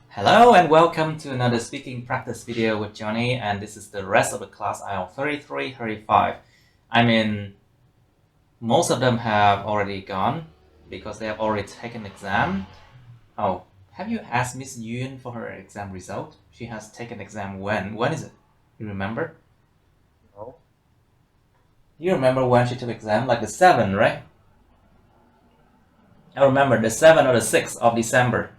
Hello and welcome to another speaking practice video with Johnny, and this is the rest of the class IELTS 33, 35. I mean, most of them have already gone because they have already taken exam. Oh, have you asked Miss Yun for her exam result? She has taken exam when? When is it? You remember? No. You remember when she took exam? Like the 7th, right? I remember the 7th or the 6th of December.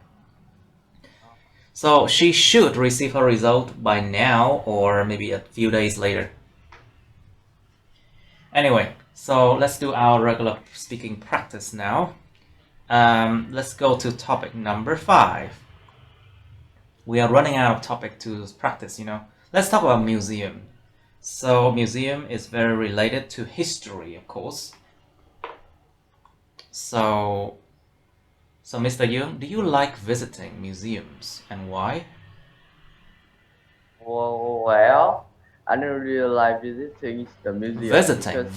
So she should receive her result by now or maybe a few days later. Anyway, so let's do our regular speaking practice now. Let's go to topic number 5. We are running out of topic to practice, Let's talk about museum. So museum is very related to history, of course. So Mr. Young, do you like visiting museums and why? Well, I don't really like visiting the museum Visiting, because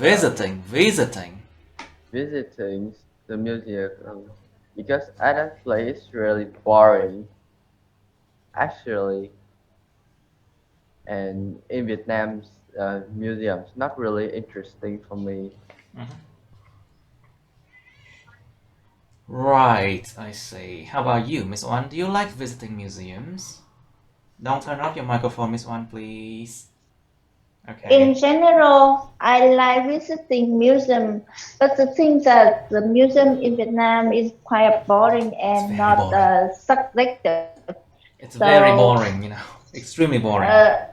visiting the museum because other place really boring actually, and in Vietnam's museums not really interesting for me. Mhm. Right, I see. How about you, Miss Wan? Do you like visiting museums? Don't turn off your microphone, Miss Wan, please. In Okay. general, I like visiting museum, but the thing that the museum in Vietnam is quite boring It's and very not boring. subjective. It's very So, boring, extremely boring. uh,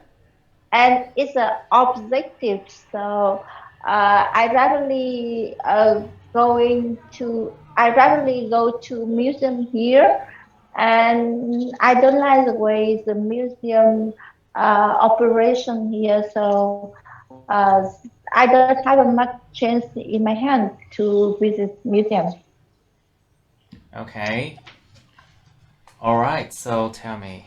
and it's objective. So, I ratherly go to museum here, and I don't like the way the museum operation here. So, I don't have much chance in my hand to visit museums. Okay. All right. So tell me,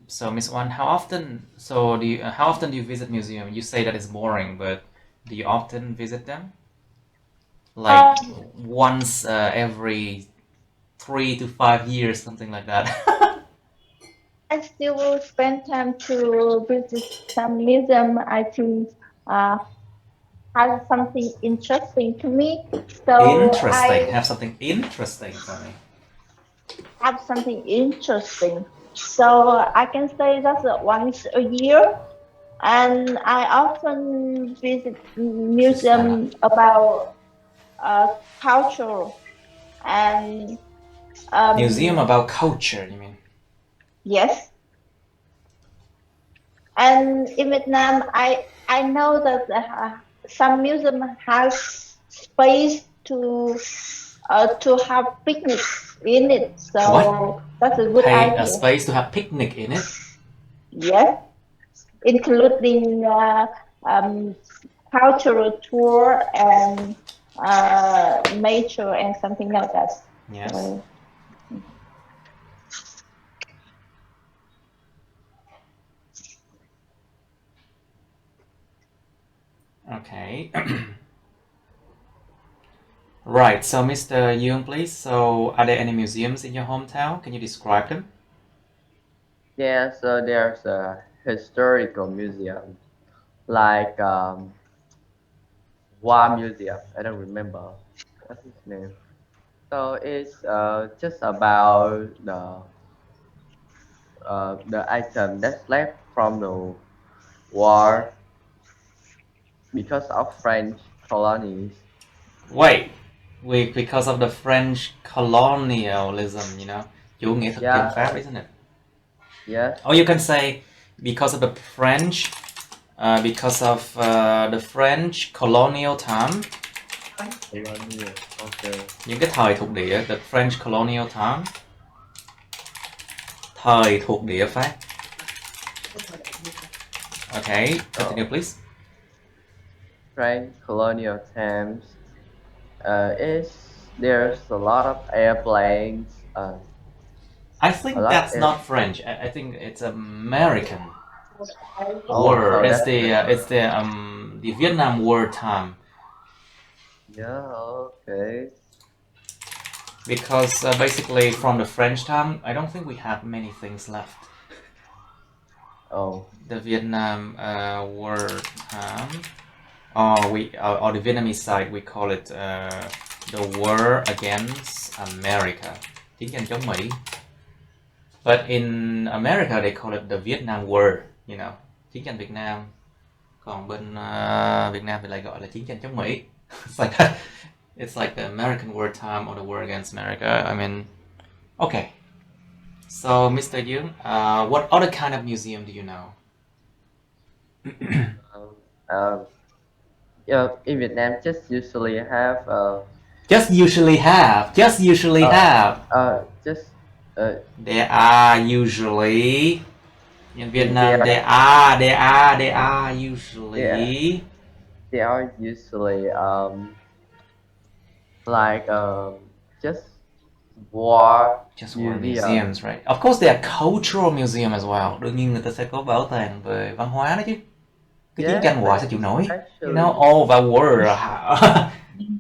so Miss Wan, how often do you visit museum? You say that it's boring, but do you often visit them? Like Um, once every 3 to 5 years, something like that. I still will spend time to visit some museum. I think uh, has something interesting to me. So Interesting. I Have something interesting for me. have something interesting. So I can say that's once a year, and I often visit Just stand up. museum about uh, culture and Museum um, about culture, you mean? yes. And in Vietnam, I know that some museum has space to have picnics in it. What? So that's a good Pay a idea. space to have picnic in it? Yes, including um, cultural tour and nature and something like that. Yes. So, Okay. Right, so Mr. Yoon, please. So, are there any museums in your hometown? Can you describe them? Yeah, so there's a historical museum like War Museum. I don't remember what's his name. So it's just about the item that's left from the war because of French colonies. Wait, because of the French colonialism, chủ nghĩa thực dân Yeah, Pháp, isn't it? yes. Or you can say because of the the French colonial time, Colonial. Okay. những cái thời thuộc địa, the French colonial time, thời thuộc địa Pháp. Okay, continue So please. French colonial times is there's a lot of airplanes, I a think lot that's air. not French. I think it's American Oh, word. so It's that's the Vietnam word time. yeah. Okay. because basically from the French time, I don't think we have many things left. Oh, The Vietnam word or the Vietnamese side, we call it the war against America, chiến tranh chống Mỹ. But in America they call it the Vietnam War, you know, chiến tranh Việt Nam. Còn bên Việt Nam thì lại gọi là chiến tranh chống Mỹ. It's like that. It's like the American wartime or the war against America. I mean, okay. So, Mr. Young, what other kind of museum do you know? yeah, in Vietnam, just usually have Just usually have. Just there are usually in Vietnam. There are usually. They are usually like just war Just war museums, right? Of course, there are cultural museum as well. Đương nhiên người ta sẽ có bảo tàng về văn hóa đó chứ. Cái chiến tranh hoài sao chịu nổi? You know, all about war.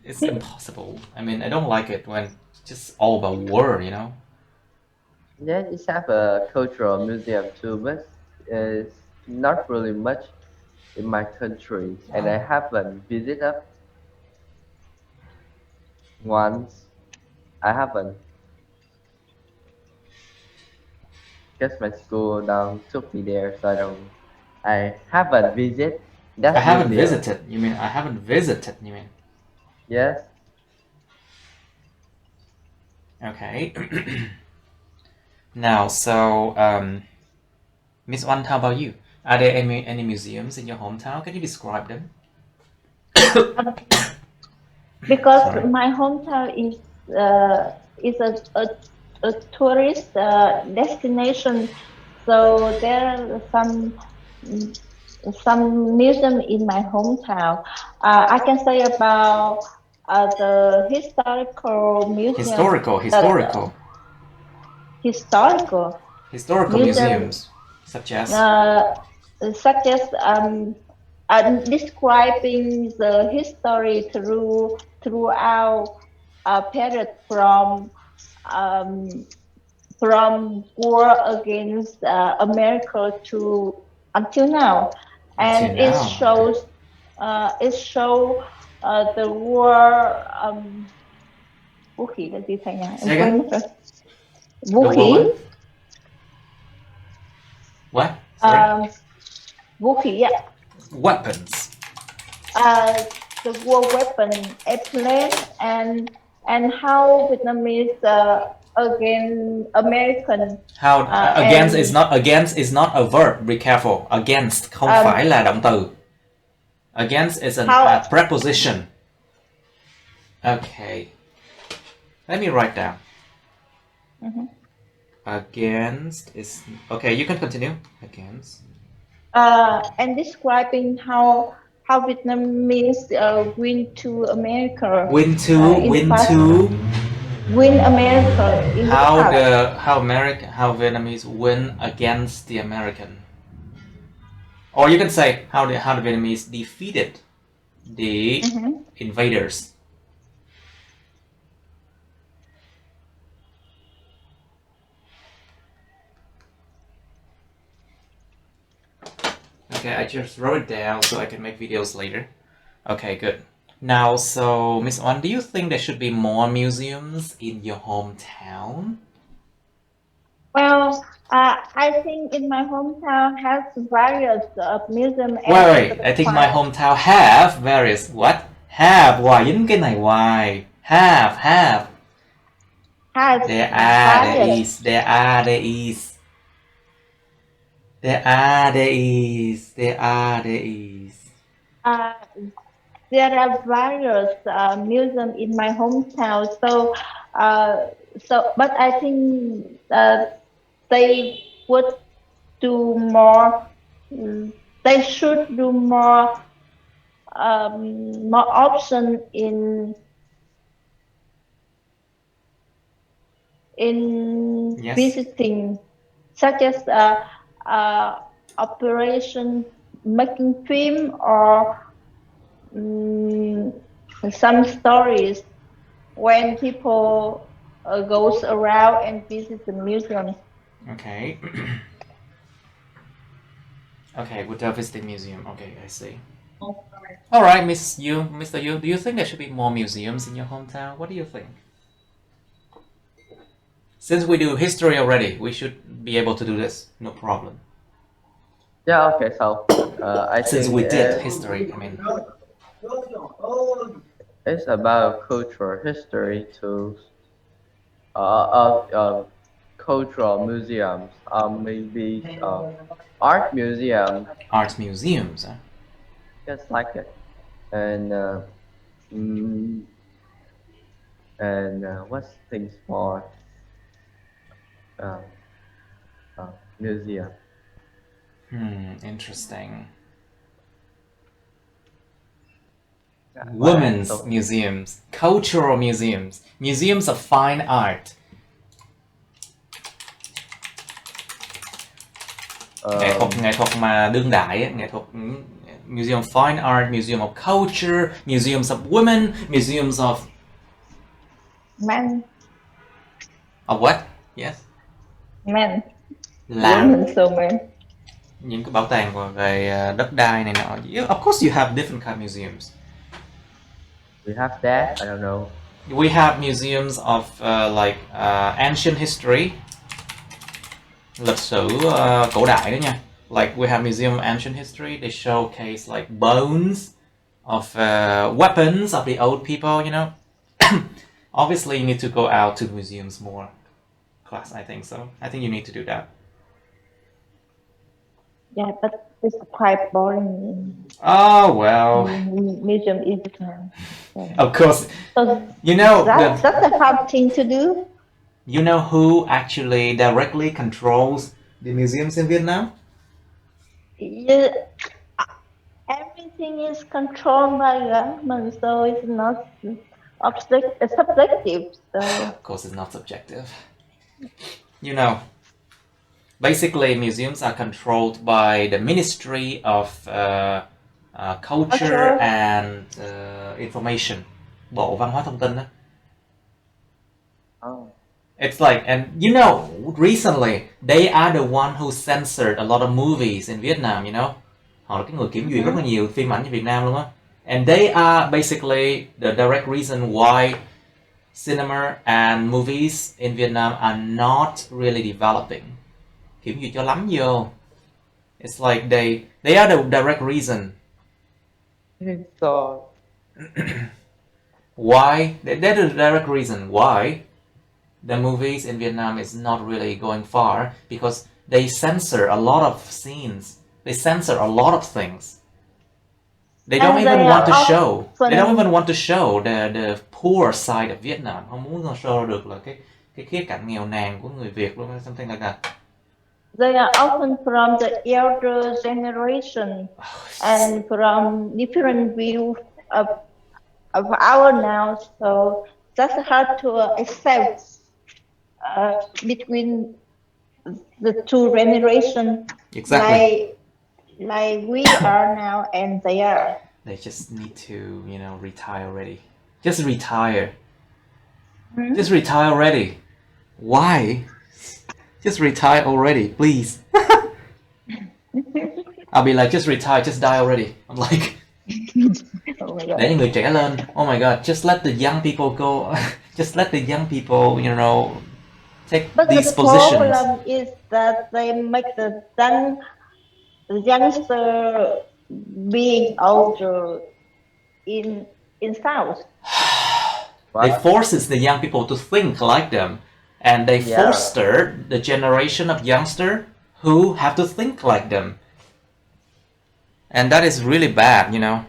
It's impossible. I mean, I don't like it when it's just all about war, you know? Yeah, it's have a cultural museum too, but it's not really much in my country, and I haven't visited once. I haven't, because my school took me there, so I haven't visited that I haven't museum. visited. You mean I haven't visited? You mean? Yes. Okay. Now, so Miss Wan, how about you? Are there any museums in your hometown? Can you describe them? Because Sorry. my hometown is a tourist destination, so there are some museum in my hometown. I can say about the historical museum. Historical museums, such as describing the history throughout a period from war against America to until now, and it shows the war. Vũ khí là gì thầy nhỉ? Em quên mất rồi. Vũ khí. What? Sorry? Vũ khí ạ. Weapons. The war weapon, airplane, and how Vietnamese against American. How against is not a verb. Be careful. Against không phải là động từ. Against is a preposition. Okay. Let me write down. Against is okay. You can continue. Against. And describing how Vietnamese win to America. Win America. How Vietnamese win against the American. Or you can say how the Vietnamese defeated the invaders. Okay, I just wrote it down so I can make videos later. Okay, good. Now, so Miss Wan, do you think there should be more museums in your hometown? Well, I think in my hometown has various museums. Wait, I think my hometown have various what? Have hoài dính cái này hoài. Have. Has. There is. There are various museums in my hometown. But I think they would do more. They should do more option in visiting, such as operation making film or some stories when people goes around and visits the museum. Okay. Okay, without visiting museum. Okay, I see. All right, Mr. Yu, do you think there should be more museums in your hometown? What do you think? Since we do history already, we should be able to do this. No problem. Yeah, okay, so I Since think we did history, I mean. it's about cultural history to cultural museums, maybe art museum, Art museums, huh? just like it, and mm, and what's things more uh, museum. Interesting. Yeah, Women's so, museums, cultural museums, museums of fine art. Nghệ thuật mà đương đại ấy, nghệ thuật museum of fine art, museum of culture, museums of women, museums of Men. of what? Yes. Men. Làng. Women, so men. Những cái bảo tàng về đất đai này nọ. Of course you have different kind of museums. we have that. I don't know. We have museums of ancient history, lịch sử cổ đại đó nha. Like we have museum of ancient history. They showcase like bones of weapons of the old people. You know. Obviously, you need to go out to museums more. Class, I think so. I think you need to do that. Yeah, but it's quite boring. Oh well. Museum is time. Of course. So You know that's a hard thing to do. You know who actually directly controls the museums in Vietnam? Yeah, everything is controlled by government, so it's not subjective. So Of course, it's not subjective. You know, basically, museums are controlled by the Ministry of Culture and Information. Bộ Văn hóa Thông tin đó. Oh. It's like, and you know, recently they are the one who censored a lot of movies in Vietnam, you know. Họ là cái người kiểm duyệt rất là nhiều phim ảnh ở Việt Nam luôn á. And they are basically the direct reason why cinema and movies in Vietnam are not really developing. Kiểm duyệt cho lắm vô. It's like they are the direct reason. So Why? They're the direct reason why the movies in Vietnam is not really going far, because they censor a lot of scenes. They censor a lot of things. They don't even want to show. They don't even want to show the poor side of Vietnam. Không muốn show được là cái khía cạnh nghèo nàn của người Việt luôn, something like that. they are often from the elder generation and from different views of our now. So that's hard to accept between the two generations. Exactly. Like we are now and they are. They just need to, you know, retire already. Just retire. Just retire already. Why? Just retire already, please. I'll be like, just retire, just die already. I'm like, Oh my God. để những người trẻ lên. Oh my God, just let the young people go. Just let the young people, you know, take But these the positions. problem is that they make the youngster being older in South. They forces the young people to think like them, and they foster the generation of youngster who have to think like them, and that is really bad, you know.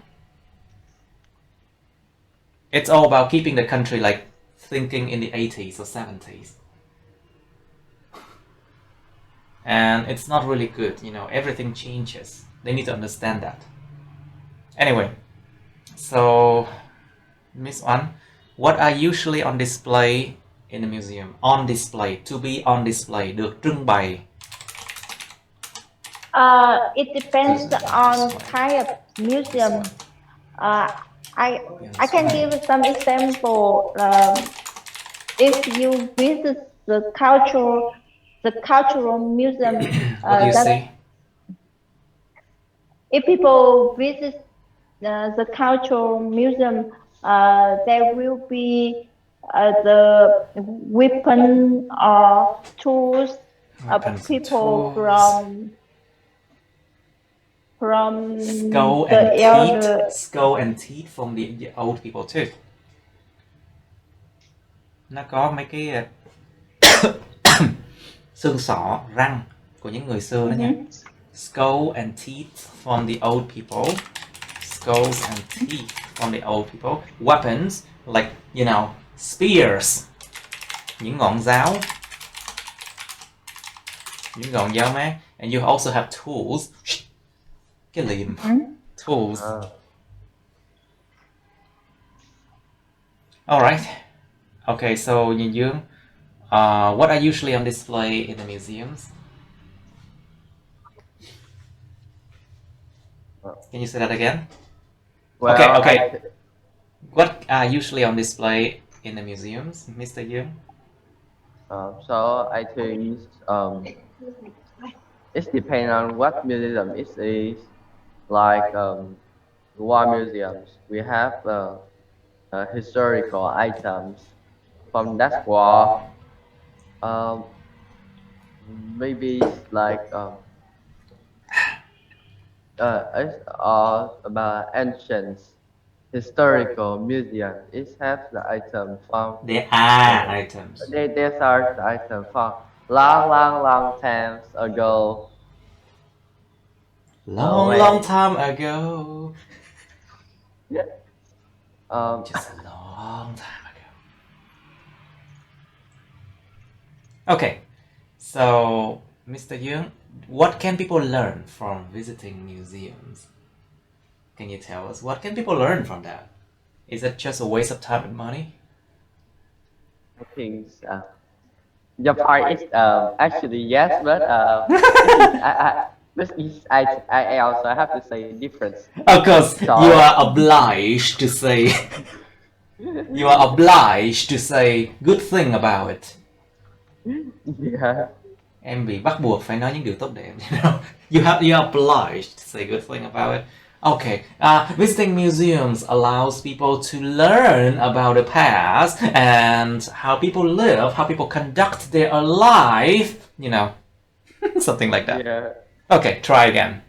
It's all about keeping the country like thinking in the 80s or 70s, and it's not really good, you know. Everything changes. They need to understand that. Anyway, so Miss Oan, what are usually on display in the museum? On display, to be on display, được trưng bày. It depends on kind of museum. I can give some example. if you visit the cultural museum, What do you that see? if people visit the cultural museum, there will be the weapon or tools of Weapons and people tools. from Skull the and teeth. elder. Skull and teeth from the old people too. Nó có mấy cái xương sọ, răng của những người xưa đó nha. Skull and teeth from the old people. Skulls and teeth from the old people. Weapons, like, spears. Những ngọn giáo. Những ngọn giáo mát. And you also have tools. Cái liềm. Tools. Alright. Okay, so Nhìn Dương, what are usually on display in the museums? Can you say that again? Well, Okay. What are usually on display in the museums, Mr. Young? So I think it depends on what museum it is. Like war museums, we have historical items from that war. Maybe it's like it's about ancient historical museum. It has the item from. There are items. These are the item from long times ago. Long time ago. Just a long time ago. Okay, so Mr. Young, what can people learn from visiting museums? Can you tell us what can people learn from that? Is it just a waste of time and money? I think your part is actually yes, but I also have to say difference. Of course, So- you are obliged to say. You are obliged to say good thing about it. Yeah. Em bị bắt buộc phải nói những điều tốt đẹp. You are obliged to say good thing about it. Okay, visiting museums allows people to learn about the past and how people live, how people conduct their life, something like that. Yeah. Okay, try again.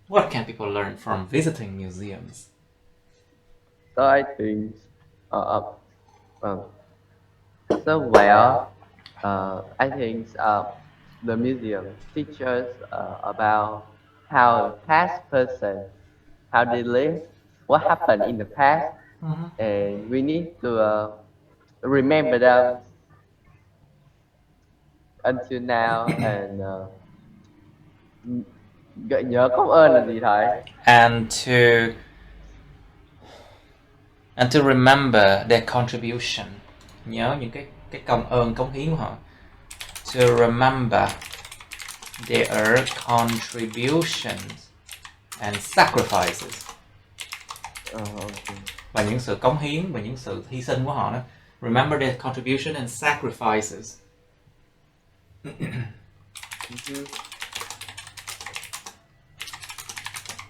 What can people learn from visiting museums? So I think so well. I think the museum teaches about how the past person, how they live, what happened in the past, and we need to remember them until now and gợi nhớ công ơn là gì thầy? And to remember their contribution. Nhớ những cái công ơn, cống hiến của họ. To remember their contributions and sacrifices. Okay. Và những sự cống hiến và những sự hy sinh của họ đó. Remember their contribution and sacrifices.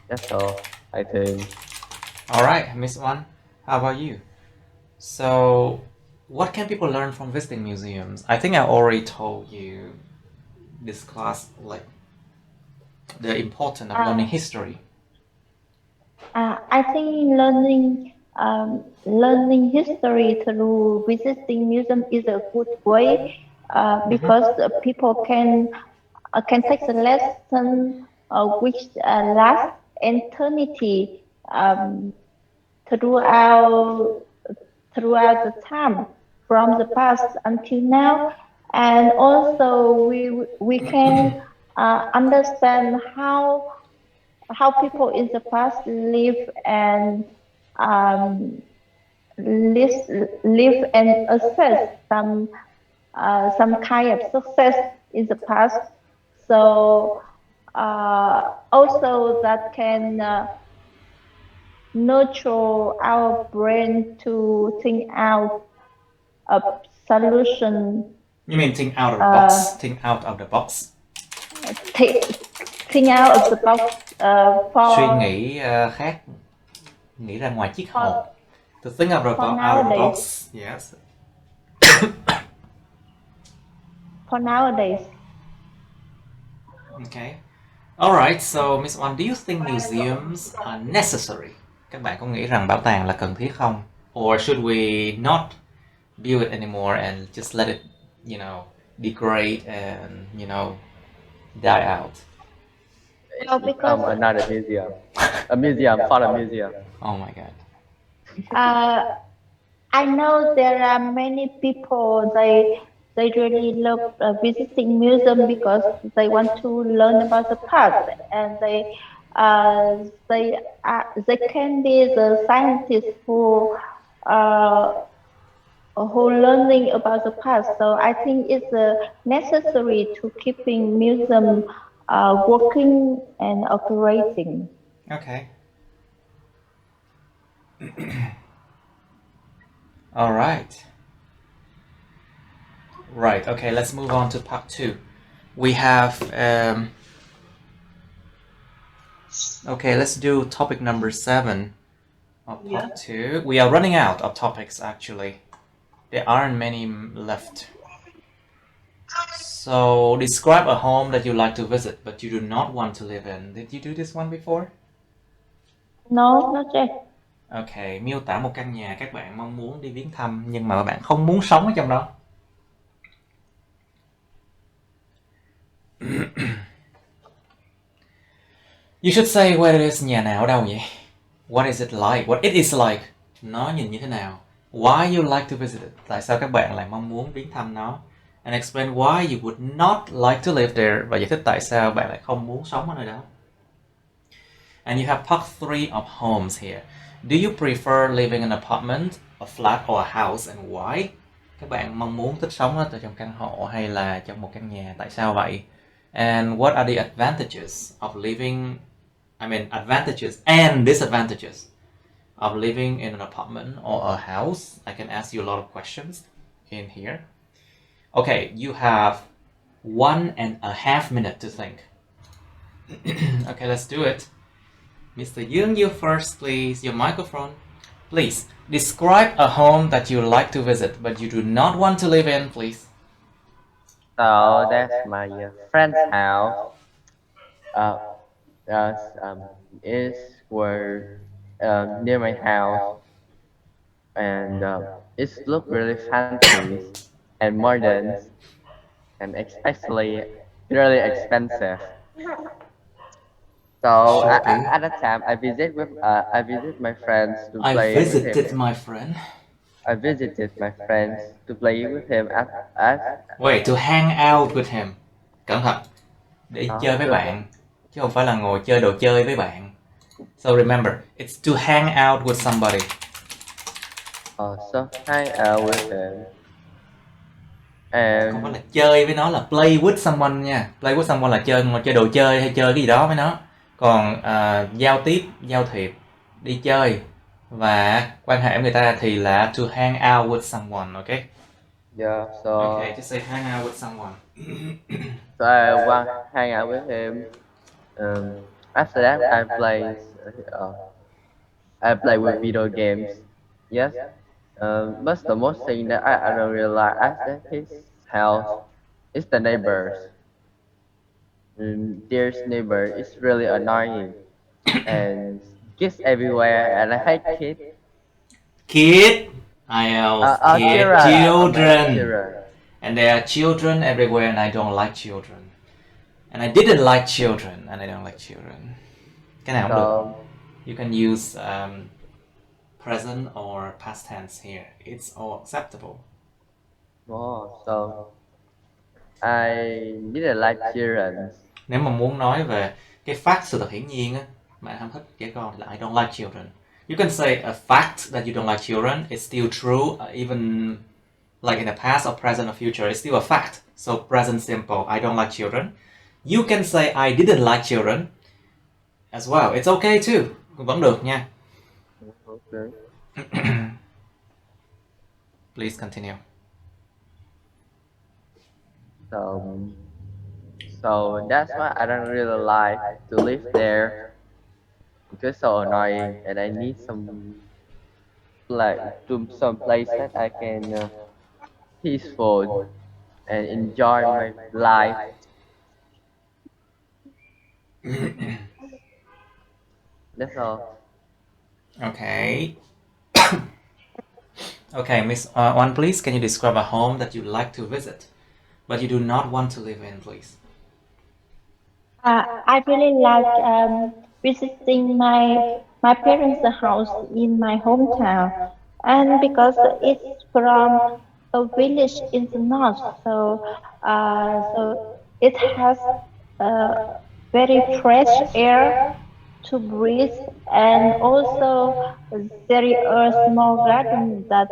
That's all, I think. Alright, Miss One, how about you? So, what can people learn from visiting museums? I think I already told you this class, like, the importance of learning history. I think learning history through visiting museum is a good way because people can take the lesson which lasts eternity throughout the time from the past until now, and also we can understand how people in the past live and live and assess some kind of success in the past. So also that can nurture our brain to think out of solution. You mean think out of the box? Think out of the box. Think out of the box Suy for nghĩ khác, nghĩ ra ngoài chiếc hộp. for, To think out of the box. Yes. for nowadays. Okay. Alright, so Miss One, do you think museums are necessary? Các bạn có nghĩ rằng bảo tàng là cần thiết không? Or should we not build it anymore and just let it, you know, degrade and, you know, die out? No, because Another museum. A museum for a museum. Oh my god. I know there are many people they really love visiting museum because they want to learn about the past, and they can be the scientists who learning about the past. So I think it's necessary to keeping museum working and operating. Okay. All right. Right. Okay. Let's move on to part 2. We have. Okay. Let's do topic number 7 of part 2. We are running out of topics actually. There aren't many left. So describe a home that you like to visit but you do not want to live in. Did you do this one before? No, not yet. Okay, miêu tả một căn nhà các bạn mong muốn đi viếng thăm nhưng mà bạn không muốn sống ở trong đó. You should say where it is. Nhà nào ở đâu vậy? What is it like? What it is like? Nó nhìn như thế nào? Why you like to visit it? Tại sao các bạn lại mong muốn viếng thăm nó? And explain why you would not like to live there. Và giải thích tại sao bạn lại không muốn sống ở nơi đó. And you have part 3 of homes here. Do you prefer living in an apartment, a flat or a house, and why? Các bạn mong muốn thích sống ở trong căn hộ hay là trong một căn nhà? Tại sao vậy? And what are the advantages of living? Advantages and disadvantages of living in an apartment or a house. I can ask you a lot of questions in here. Okay, you have 1.5 minutes to think. Okay, let's do it. Mr. Young, you first, please. Your microphone. Please, describe a home that you like to visit, but you do not want to live in, please. So that's my friend's house. Is where near my house, and it looks really fancy and modern, and actually really expensive. So at that time, I visit my friends to play with him. I visited my friends to play with him Wait, to hang out with him. Cẩn thận. Để chơi với bạn, chứ không phải là ngồi chơi đồ chơi với bạn. So remember, it's to hang out with somebody. So hang out with him. And không phải là chơi với nó, là play with someone nha. Play with someone là chơi đồ chơi hay chơi cái gì đó với nó. Còn giao tiếp, giao thiệp, đi chơi và quan hệ với người ta thì là to hang out with someone, okay? Yeah, so okay, just say hang out with someone. So I want to hang out with him. After that, I play with video games. Yes. But the most thing that I don't really like at his house is the neighbors. Their neighbor is really annoying and kids everywhere, and I hate kids. Kid, children. And there are children everywhere, and I don't like children. And I didn't like children, and I don't like children. Cái nào cũng được. You can use present or past tense here. It's all acceptable. So I didn't like children. Nếu mà muốn nói về cái fact, sự thật hiển nhiên á, mà không thích trẻ con thì là I don't like children. You can say a fact that you don't like children. It's still true, even like in the past or present or future. It's still a fact. So present simple, I don't like children. You can say I didn't like children as well. It's okay too. Vẫn được nha. Okay. Please continue. So so that's why I don't really like to live there because so annoying, and I need some place that I can peaceful and enjoy my life. That's all. Okay. Okay, Miss One, please, can you describe a home that you like to visit, but you do not want to live in, please? I really like visiting my parents' house in my hometown, and because it's from a village in the north, so it has uh, very fresh air to breathe, and also there is a small garden that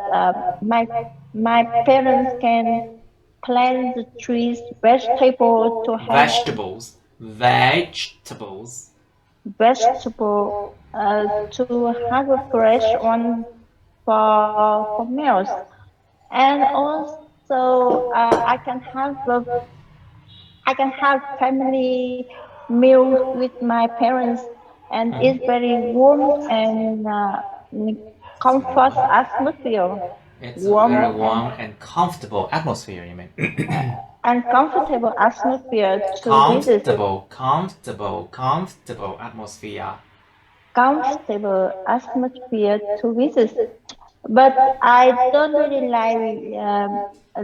my parents can plant the trees, vegetable to have Vegetables. vegetable to have a fresh one for meals, and also I can have family meal with my parents, and it's very warm and comfort atmosphere, It's a warm very warm and comfortable atmosphere, you mean? and comfortable atmosphere to visit. Comfortable atmosphere. Comfortable atmosphere to visit. But I don't really like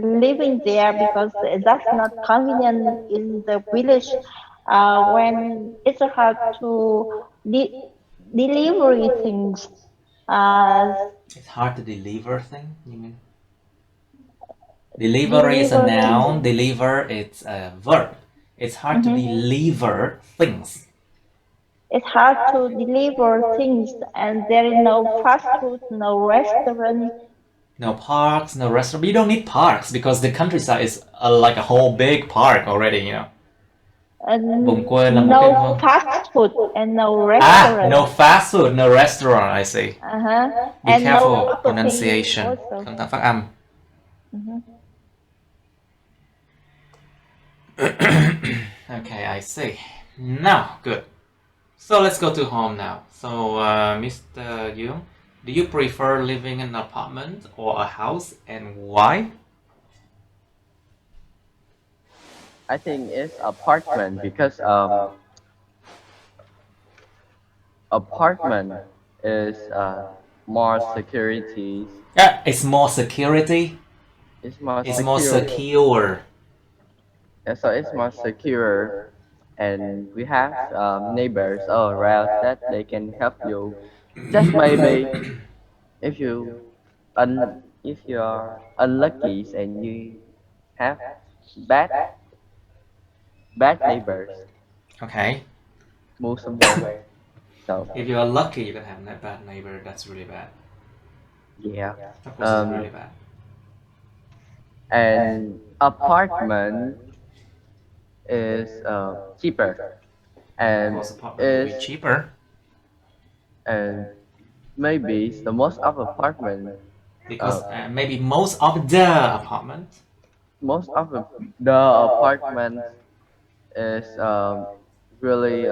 living there because that's not convenient in the village when it's hard to de- deliver things. Uh, It's hard to deliver thing, you mean? Deliver is a deliver things. noun, deliver it's a verb. It's hard to Mhm. deliver things. It's hard to deliver things, and there is no fast food, no restaurant. No parks, no restaurant. You don't need parks because the countryside is like a whole big park already, you know. Vùng quê là một cái No fast food and no no restaurant. fast food, no restaurant, I see. Uh-huh. Be And no careful property pronunciation. also. Cẩn thận phát âm. Mhm. Okay, I see. Now, good. So let's go to home now. So, Mr. Young, do you prefer living in an apartment or a house, and why? I think it's apartment because apartment is more securities. Yeah, it's more security. It's more It's more secure. secure. Yeah, so it's more secure, and we have neighbors all around that they can help you. Just maybe if if you are unlucky and you have bad bad neighbors, Okay. move somewhere. So If you are lucky, you can have a bad neighbor. That's really bad. yeah, Of course, it's really bad. and apartment is cheaper, Of and course, apartment will is be cheaper and maybe the most of apartment because maybe most of the apartment is really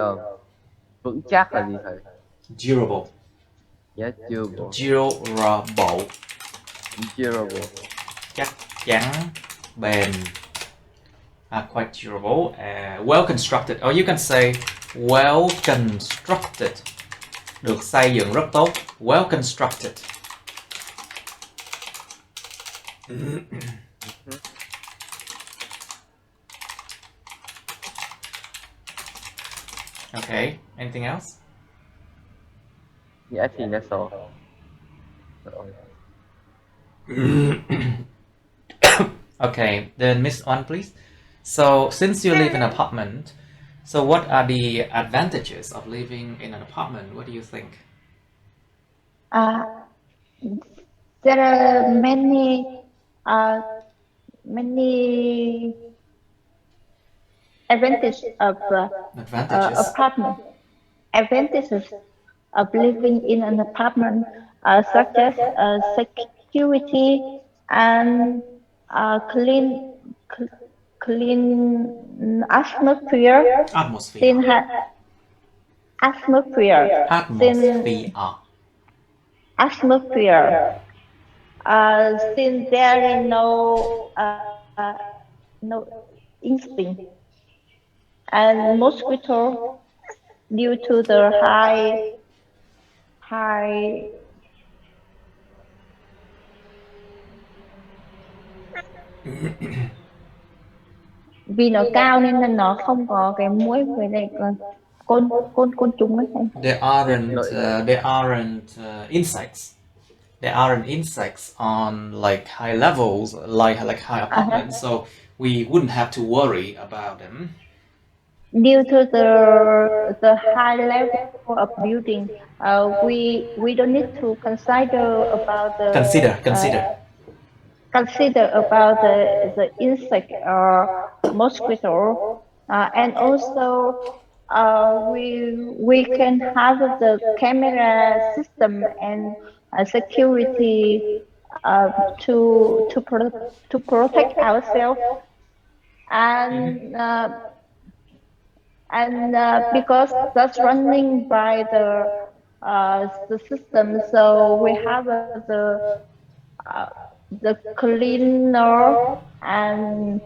vững chắc là gì thầy? durable. Yeah, durable. Durable. Durable. Chắc chắn, bền. Quite durable. Well constructed. Or you can say well constructed. Được xây dựng rất tốt. Well constructed. Okay. Anything else? Yeah, I think that's all. Okay, then Miss One, please. So, since you live in an apartment, so what are the advantages of living in an apartment? What do you think? Uh, there are uh, many advantages of Advantages. apartment. Advantages of living in an apartment such as security and clean clean atmosphere, Atmosphere. since atmosphere, since Atmosphere. atmosphere, since there is no instinct and mosquito due to the high vì nó cao nên là nó không có cái muỗi với lại côn trùng ấy thầy. There aren't insects. There aren't insects on like high levels, like high apartments, so we wouldn't have to worry about them. Due to the high level of building, we don't need to consider about the insect or mosquito, and also we can have the camera system and security to protect ourselves, and because that's running by the system, so we have uh, the cleaner, um,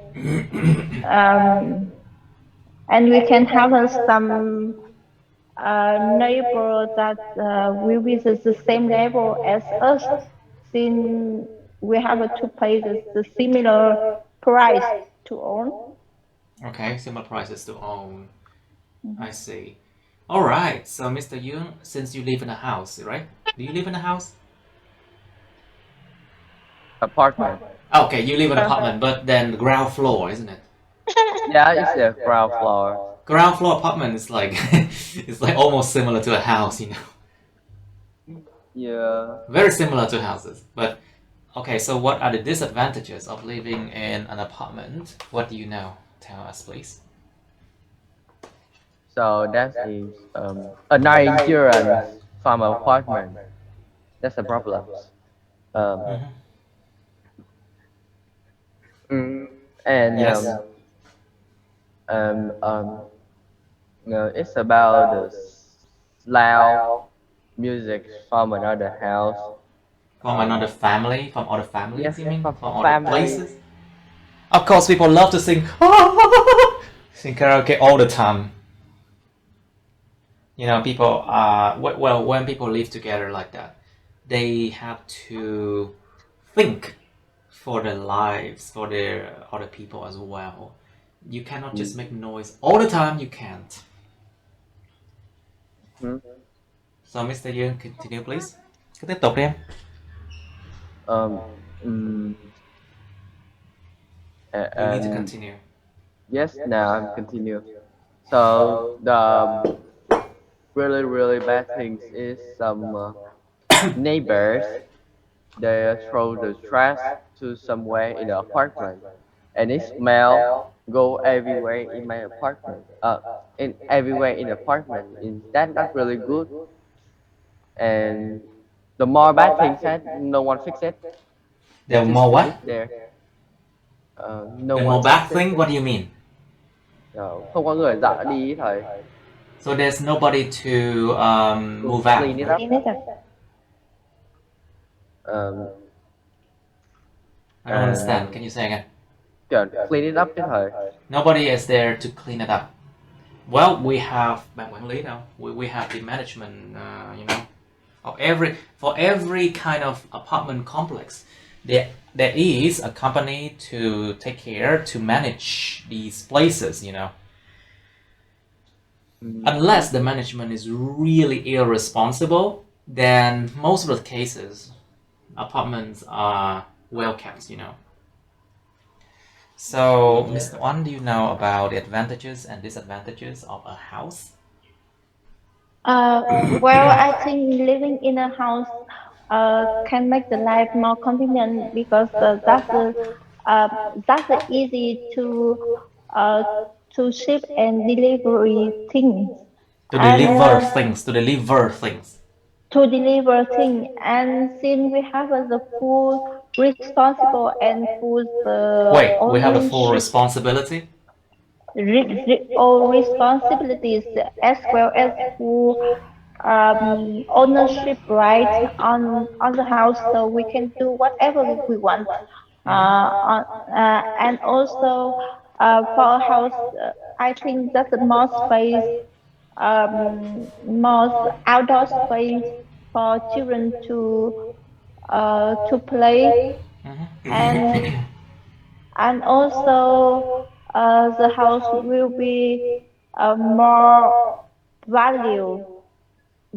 and we can have some neighbor that will be the same level as us, since we have to pay the similar price to own. Okay, similar prices to own. I see. All right. So, Mr. Yoon, since you live in a house, right? Do you live in a house? Apartment. Okay, you live in an apartment, but then the ground floor, isn't it? Yeah, it's the ground floor. Ground floor apartment is like it's like almost similar to a house, you know. Yeah. Very similar to houses, but okay. So, what are the disadvantages of living in an apartment? What do you know? Tell us, please. So that is a night insurance from an apartment. That's a problem. Um, and Yes. um, um, it's about the loud music from another house. From another family, from other families, Yes, you mean? from From other family. places? Of course, people love to sing, sing karaoke all the time. You know, people well, when people live together like that, they have to think for their lives, for their other people as well. You cannot just make noise all the time. You can't. So, Mr. Yoon, continue, please. Cứ tiếp tục đi em. Um, mm, You need to and continue. yes, now I'm continue. So the really bad things is some neighbors they throw the trash to somewhere in the apartment, and it smell go everywhere in my apartment. In everywhere in the apartment. Is that not really good? And the more bad things that no one fix it. The Just more what? live there. No The one more bad fix it. thing? What do you mean? Không có người dọn đi thầy. So there's nobody to move out. Clean it Right? up. I don't understand. Can you say again? Clean it up chứ thầy. Nobody is there to clean it up. Well, we have ban quản lý now. We have the management, you know, of for every kind of apartment complex. There is a company to take care to manage these places, you know. Unless the management is really irresponsible, then most of the cases, apartments are well kept, you know. So, Mr. Wan, do you know about the advantages and disadvantages of a house? Well, I think living in a house can make the life more convenient, because uh, that's easy uh, to ship and delivery things, To and deliver things, to deliver things. and since we have the full responsible and full the Wait, we have the full ownership, responsibility? all responsibilities as well as full ownership rights on the house, so we can do whatever we want. And also for a house, I think that's the more space, more outdoor space for children to play, and and also the house will be more value,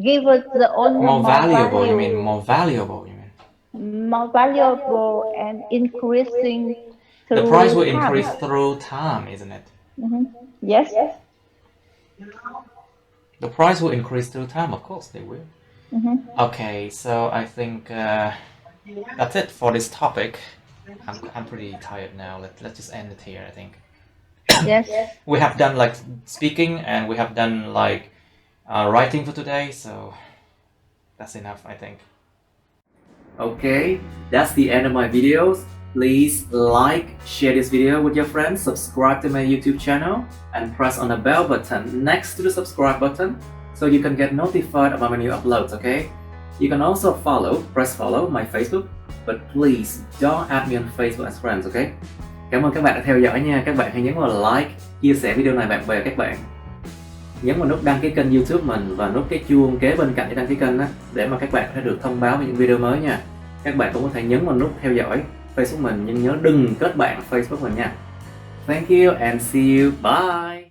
give us the owner More more valuable, you value, mean more valuable, you mean? more valuable and increasing The price will through time. increase through time, isn't it? Yes. The price will increase through time, of course they will. Okay, so I think that's it for this topic. I'm pretty tired now. Let's just end it here, I think. Yes. We have done like speaking and we have done like writing for today, so that's enough, I think. Okay, that's the end of my videos. Please like, share this video with your friends, subscribe to my YouTube channel, and press on the bell button next to the subscribe button so you can get notified about my new uploads, okay? You can also press follow my Facebook, but please don't add me on Facebook as friends, okay? Cảm ơn các bạn đã theo dõi nha. Các bạn hãy nhấn vào like, chia sẻ video này bạn bè các bạn. Nhấn vào nút đăng ký kênh YouTube mình và nút cái chuông kế bên cạnh để đăng ký kênh đó, để mà các bạn có thể được thông báo về những video mới nha. Các bạn cũng có thể nhấn vào nút theo dõi Facebook mình, nhưng nhớ đừng kết bạn Facebook mình nha. Thank you and see you. Bye.